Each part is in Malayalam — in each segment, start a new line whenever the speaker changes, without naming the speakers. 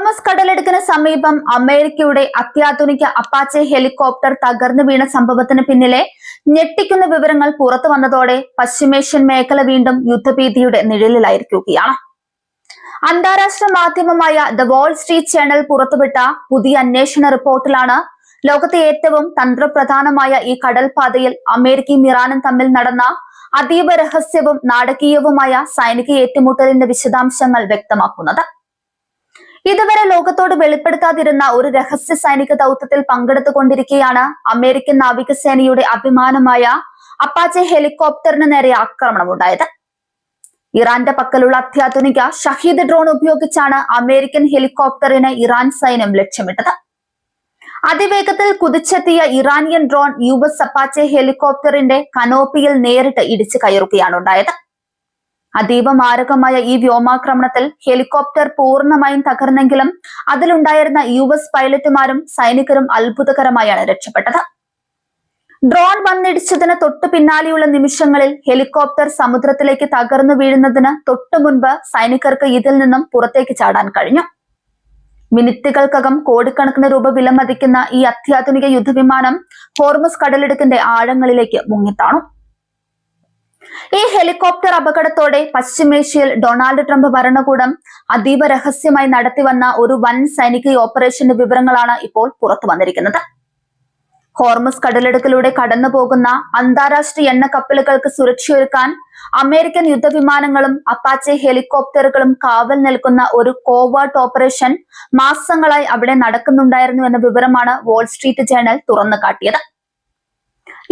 ഹോർമസ് കടലിടുക്കിന് സമീപം അമേരിക്കയുടെ അത്യാധുനിക അപ്പാച്ചെ ഹെലികോപ്റ്റർ തകർന്നു വീണ സംഭവത്തിന് പിന്നിലെ ഞെട്ടിക്കുന്ന വിവരങ്ങൾ പുറത്തു വന്നതോടെ പശ്ചിമേഷ്യൻ മേഖല വീണ്ടും യുദ്ധഭീതിയുടെ നിഴലിലായിരിക്കുകയാണ്. അന്താരാഷ്ട്ര മാധ്യമമായ ദ വാൾ സ്ട്രീറ്റ് ജേണൽ പുറത്തുവിട്ട പുതിയ അന്വേഷണ റിപ്പോർട്ടിലാണ് ലോകത്തെ ഏറ്റവും തന്ത്രപ്രധാനമായ ഈ കടൽപാതയിൽ അമേരിക്കയും ഇറാനും തമ്മിൽ നടന്ന അതീവ രഹസ്യവും നാടകീയവുമായ സൈനിക ഏറ്റുമുട്ടലിന്റെ വിശദാംശങ്ങൾ വ്യക്തമാക്കുന്നത്. ഇതുവരെ ലോകത്തോട് വെളിപ്പെടുത്താതിരുന്ന ഒരു രഹസ്യ സൈനിക ദൗത്യത്തിൽ പങ്കെടുത്തുകൊണ്ടിരിക്കെയാണ് അമേരിക്കൻ നാവികസേനയുടെ അഭിമാനമായ അപ്പാച്ചെ ഹെലികോപ്റ്ററിന് നേരെ ആക്രമണമുണ്ടായത്. ഇറാന്റെ പക്കലുള്ള അത്യാധുനിക ഷഹീദ് ഡ്രോൺ ഉപയോഗിച്ചാണ് അമേരിക്കൻ ഹെലികോപ്റ്ററിനെ ഇറാൻ സൈന്യം ലക്ഷ്യമിട്ടത്. അതിവേഗത്തിൽ കുതിച്ചെത്തിയ ഇറാനിയൻ ഡ്രോൺ US അപ്പാച്ചെ ഹെലികോപ്റ്ററിന്റെ കനോപ്പിയിൽ നേരിട്ട് ഇടിച്ചു കയറുകയാണ് ഉണ്ടായത്. അതീവ മാരകമായ ഈ വ്യോമാക്രമണത്തിൽ ഹെലികോപ്റ്റർ പൂർണ്ണമായും തകർന്നെങ്കിലും അതിലുണ്ടായിരുന്ന US പൈലറ്റുമാരും സൈനികരും അത്ഭുതകരമായാണ് രക്ഷപ്പെട്ടത്. ഡ്രോൺ വന്നിടിച്ചതിന് തൊട്ടു പിന്നാലെയുള്ള നിമിഷങ്ങളിൽ ഹെലികോപ്റ്റർ സമുദ്രത്തിലേക്ക് തകർന്നു വീഴുന്നതിന് തൊട്ടു മുൻപ് സൈനികർക്ക് ഇതിൽ നിന്നും പുറത്തേക്ക് ചാടാൻ കഴിഞ്ഞു. മിനിറ്റുകൾക്കകം കോടിക്കണക്കിന് രൂപ വിലമതിക്കുന്ന ഈ അത്യാധുനിക യുദ്ധവിമാനം ഹോർമുസ് കടലിടുക്കിന്റെ ആഴങ്ങളിലേക്ക് മുങ്ങിത്താണു. ഈ ഹെലികോപ്റ്റർ അപകടത്തോടെ പശ്ചിമേഷ്യയിൽ ഡൊണാൾഡ് ട്രംപ് ഭരണകൂടം അതീവ രഹസ്യമായി നടത്തിവന്ന ഒരു വൻ സൈനിക ഓപ്പറേഷന്റെ വിവരങ്ങളാണ് ഇപ്പോൾ പുറത്തു വന്നിരിക്കുന്നത്. ഹോർമുസ് കടലിടുക്കിലൂടെ കടന്നു പോകുന്ന അന്താരാഷ്ട്ര എണ്ണ കപ്പലുകൾക്ക് സുരക്ഷയൊരുക്കാൻ അമേരിക്കൻ യുദ്ധവിമാനങ്ങളും അപ്പാച്ചെ ഹെലികോപ്റ്ററുകളും കാവൽ നിൽക്കുന്ന ഒരു കോവേർട്ട് ഓപ്പറേഷൻ മാസങ്ങളായി അവിടെ നടക്കുന്നുണ്ടായിരുന്നു എന്ന വിവരമാണ് വാൾ സ്ട്രീറ്റ് ജേണൽ തുറന്നു കാട്ടിയത്.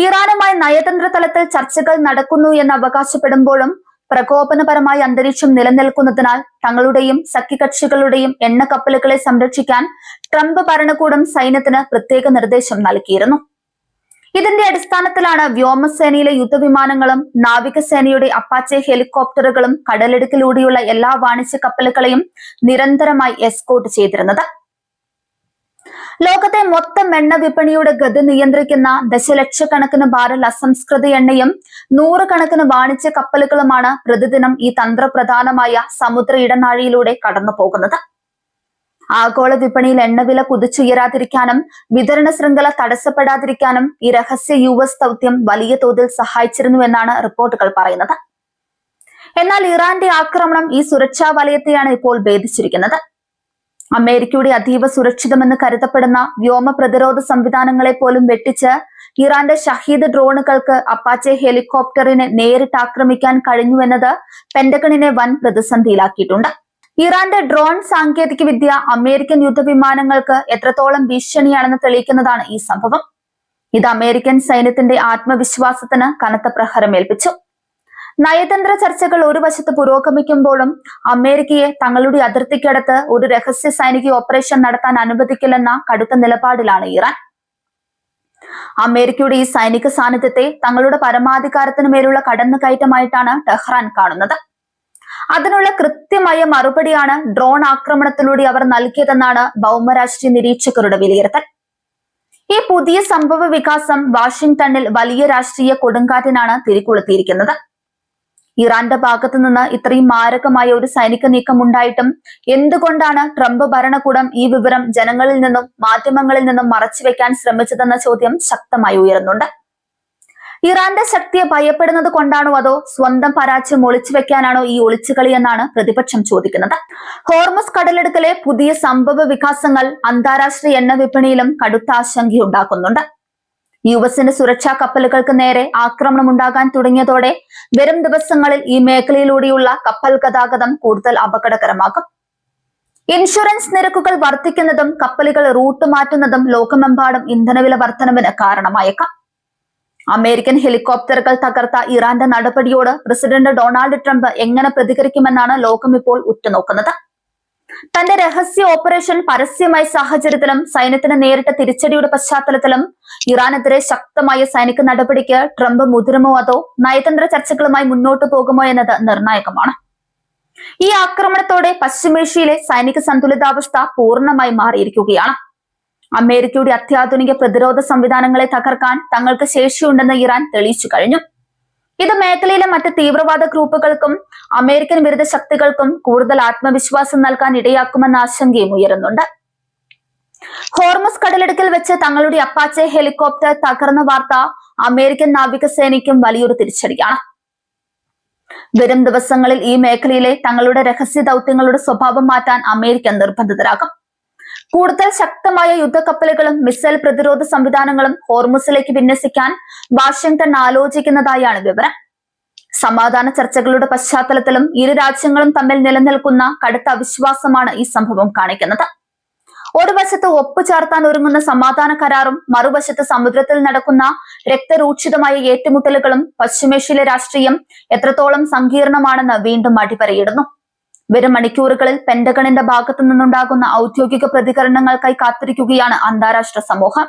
ഇറാനുമായി നയതന്ത്ര തലത്തിൽ ചർച്ചകൾ നടക്കുന്നു എന്ന് അവകാശപ്പെടുമ്പോഴും പ്രകോപനപരമായ അന്തരീക്ഷം നിലനിൽക്കുന്നതിനാൽ തങ്ങളുടെയും സഖ്യകക്ഷികളുടെയും എണ്ണ കപ്പലുകളെ സംരക്ഷിക്കാൻ ട്രംപ് ഭരണകൂടം സൈന്യത്തിന് പ്രത്യേക നിർദ്ദേശം നൽകിയിരുന്നു. ഇതിന്റെ അടിസ്ഥാനത്തിലാണ് വ്യോമസേനയിലെ യുദ്ധവിമാനങ്ങളും നാവികസേനയുടെ അപ്പാച്ചെ ഹെലികോപ്റ്ററുകളും കടലിടുക്കിലൂടെയുള്ള എല്ലാ വാണിജ്യ കപ്പലുകളെയും നിരന്തരമായി എസ്കോർട്ട് ചെയ്തിരുന്നത്. ലോകത്തെ മൊത്തം എണ്ണ വിപണിയുടെ ഗതി നിയന്ത്രിക്കുന്ന ദശലക്ഷക്കണക്കിന് ബാരൽ അസംസ്കൃത എണ്ണയും നൂറുകണക്കിന് വാണിജ്യ കപ്പലുകളുമാണ് പ്രതിദിനം ഈ തന്ത്രപ്രധാനമായ സമുദ്ര ഇടനാഴിയിലൂടെ കടന്നു പോകുന്നത്. ആഗോള വിപണിയിൽ എണ്ണവില കുതിച്ചുയരാതിരിക്കാനും വിതരണ ശൃംഖല തടസ്സപ്പെടാതിരിക്കാനും ഈ രഹസ്യ US ദൗത്യം വലിയ തോതിൽ സഹായിച്ചിരുന്നുവെന്നാണ് റിപ്പോർട്ടുകൾ പറയുന്നത്. എന്നാൽ ഇറാന്റെ ആക്രമണം ഈ സുരക്ഷാ വലയത്തെയാണ് ഇപ്പോൾ ഭേദിച്ചിരിക്കുന്നത്. അമേരിക്കയുടെ അതീവ സുരക്ഷിതമെന്ന് കരുതപ്പെടുന്ന വ്യോമ പ്രതിരോധ സംവിധാനങ്ങളെ പോലും വെട്ടിച്ച് ഇറാന്റെ ഷഹീദ് ഡ്രോണുകൾക്ക് അപ്പാച്ചെ ഹെലികോപ്റ്ററിനെ നേരിട്ട് ആക്രമിക്കാൻ കഴിഞ്ഞുവെന്നത് പെന്റഗണിനെ വൻ പ്രതിസന്ധിയിലാക്കിയിട്ടുണ്ട്. ഇറാന്റെ ഡ്രോൺ സാങ്കേതിക വിദ്യ അമേരിക്കൻ യുദ്ധവിമാനങ്ങൾക്ക് എത്രത്തോളം ഭീഷണിയാണെന്ന് തെളിയിക്കുന്നതാണ് ഈ സംഭവം. ഇത് അമേരിക്കൻ സൈന്യത്തിന്റെ ആത്മവിശ്വാസത്തിന് കനത്ത പ്രഹരമേൽപ്പിച്ചു. നയതന്ത്ര ചർച്ചകൾ ഒരു വശത്ത് പുരോഗമിക്കുമ്പോഴും അമേരിക്കയെ തങ്ങളുടെ അതിർത്തിക്കടുത്ത് ഒരു രഹസ്യ സൈനിക ഓപ്പറേഷൻ നടത്താൻ അനുവദിക്കില്ലെന്ന കടുത്ത നിലപാടിലാണ് ഇറാൻ. അമേരിക്കയുടെ ഈ സൈനിക സാന്നിധ്യത്തെ തങ്ങളുടെ പരമാധികാരത്തിന് മേലുള്ള കടന്നുകയറ്റമായിട്ടാണ് ടെഹ്റാൻ കാണുന്നത്. അതിനുള്ള കൃത്യമായ മറുപടിയാണ് ഡ്രോൺ ആക്രമണത്തിലൂടെ അവർ നൽകിയതെന്നാണ് ഭൗമരാഷ്ട്രീയ നിരീക്ഷകരുടെ വിലയിരുത്തൽ. ഈ പുതിയ സംഭവ വികാസം വാഷിംഗ്ടണിൽ വലിയ രാഷ്ട്രീയ കൊടുങ്കാറ്റിനാണ് തിരികൊളുത്തിയിരിക്കുന്നത്. ഇറാന്റെ ഭാഗത്തു നിന്ന് ഇത്രയും മാരകമായ ഒരു സൈനിക നീക്കം ഉണ്ടായിട്ടും എന്തുകൊണ്ടാണ് ട്രംപ് ഭരണകൂടം ഈ വിവരം ജനങ്ങളിൽ നിന്നും മാധ്യമങ്ങളിൽ നിന്നും മറച്ചുവെക്കാൻ ശ്രമിച്ചതെന്ന ചോദ്യം ശക്തമായി ഉയരുന്നുണ്ട്. ഇറാന്റെ ശക്തിയെ ഭയപ്പെടുന്നത് കൊണ്ടാണോ അതോ സ്വന്തം പരാജയം ഒളിച്ചു വെക്കാനാണോ ഈ ഒളിച്ചുകളി എന്നാണ് പ്രതിപക്ഷം ചോദിക്കുന്നത്. ഹോർമുസ് കടലിടുക്കിലെ പുതിയ സംഭവ വികാസങ്ങൾ അന്താരാഷ്ട്ര എണ്ണ വിപണിയിലും കടുത്ത ആശങ്കയുണ്ടാക്കുന്നുണ്ട്. US സുരക്ഷാ കപ്പലുകൾക്ക് നേരെ ആക്രമണം ഉണ്ടാകാൻ തുടങ്ങിയതോടെ വരും ദിവസങ്ങളിൽ ഈ മേഖലയിലൂടെയുള്ള കപ്പൽ ഗതാഗതം കൂടുതൽ അപകടകരമാകും. ഇൻഷുറൻസ് നിരക്കുകൾ വർദ്ധിക്കുന്നതും കപ്പലുകൾ റൂട്ട് മാറ്റുന്നതും ലോകമെമ്പാടും ഇന്ധനവില വർധനവിന് കാരണമായേക്കാം. അമേരിക്കൻ ഹെലികോപ്റ്ററുകൾ തകർത്ത ഇറാന്റെ നടപടിയോട് പ്രസിഡന്റ് ഡൊണാൾഡ് ട്രംപ് എങ്ങനെ പ്രതികരിക്കുമെന്നാണ് ലോകം ഇപ്പോൾ ഉറ്റുനോക്കുന്നത്. തന്റെ രഹസ്യ ഓപ്പറേഷൻ പരസ്യമായ സാഹചര്യത്തിലും സൈന്യത്തിന് നേരിട്ട തിരിച്ചടിയുടെ പശ്ചാത്തലത്തിലും ഇറാനെതിരെ ശക്തമായ സൈനിക നടപടിക്ക് ട്രംപ് മുതിരുമോ അതോ നയതന്ത്ര ചർച്ചകളുമായി മുന്നോട്ടു പോകുമോ എന്നത് നിർണായകമാണ്. ഈ ആക്രമണത്തോടെ പശ്ചിമേഷ്യയിലെ സൈനിക സന്തുലിതാവസ്ഥ പൂർണ്ണമായി മാറിയിരിക്കുകയാണ്. അമേരിക്കയുടെ അത്യാധുനിക പ്രതിരോധ സംവിധാനങ്ങളെ തകർക്കാൻ തങ്ങൾക്ക് ശേഷിയുണ്ടെന്ന് ഇറാൻ തെളിയിച്ചു കഴിഞ്ഞു. ഇത് മേഖലയിലെ മറ്റ് തീവ്രവാദ ഗ്രൂപ്പുകൾക്കും അമേരിക്കൻ വിരുദ്ധ ശക്തികൾക്കും കൂടുതൽ ആത്മവിശ്വാസം നൽകാൻ ഇടയാക്കുമെന്ന ആശങ്കയും ഉയരുന്നുണ്ട്. ഹോർമസ് കടലിടുക്കിൽ വെച്ച് തങ്ങളുടെ അപ്പാച്ചെ ഹെലികോപ്റ്റർ തകർന്ന വാർത്ത അമേരിക്കൻ നാവികസേനയ്ക്കും വലിയൊരു തിരിച്ചടിയാണ്. വരും ദിവസങ്ങളിൽ ഈ മേഖലയിലെ തങ്ങളുടെ രഹസ്യ ദൗത്യങ്ങളുടെ സ്വഭാവം മാറ്റാൻ അമേരിക്ക നിർബന്ധിതരാകും. കൂടുതൽ ശക്തമായ യുദ്ധക്കപ്പലുകളും മിസൈൽ പ്രതിരോധ സംവിധാനങ്ങളും ഹോർമുസിലേക്ക് വിന്യസിക്കാൻ വാഷിംഗ്ടൺ ആലോചിക്കുന്നതായാണ് വിവരം. സമാധാന ചർച്ചകളുടെ പശ്ചാത്തലത്തിലും ഇരു രാജ്യങ്ങളും തമ്മിൽ നിലനിൽക്കുന്ന കടുത്ത അവിശ്വാസമാണ് ഈ സംഭവം കാണിക്കുന്നത്. ഒരു വശത്ത് ഒപ്പുചേർത്താൻ ഒരുങ്ങുന്ന സമാധാന കരാറും മറുവശത്ത് സമുദ്രത്തിൽ നടക്കുന്ന രക്തരൂക്ഷിതമായ ഏറ്റുമുട്ടലുകളും പശ്ചിമേഷ്യയിലെ രാഷ്ട്രീയം എത്രത്തോളം സങ്കീർണമാണെന്ന് വീണ്ടും അടിവരയിടുന്നു. വരും മണിക്കൂറുകളിൽ പെന്റഗണിന്റെ ഭാഗത്തു നിന്നുണ്ടാകുന്ന ഔദ്യോഗിക പ്രതികരണങ്ങൾക്കായി കാത്തിരിക്കുകയാണ് അന്താരാഷ്ട്ര സമൂഹം.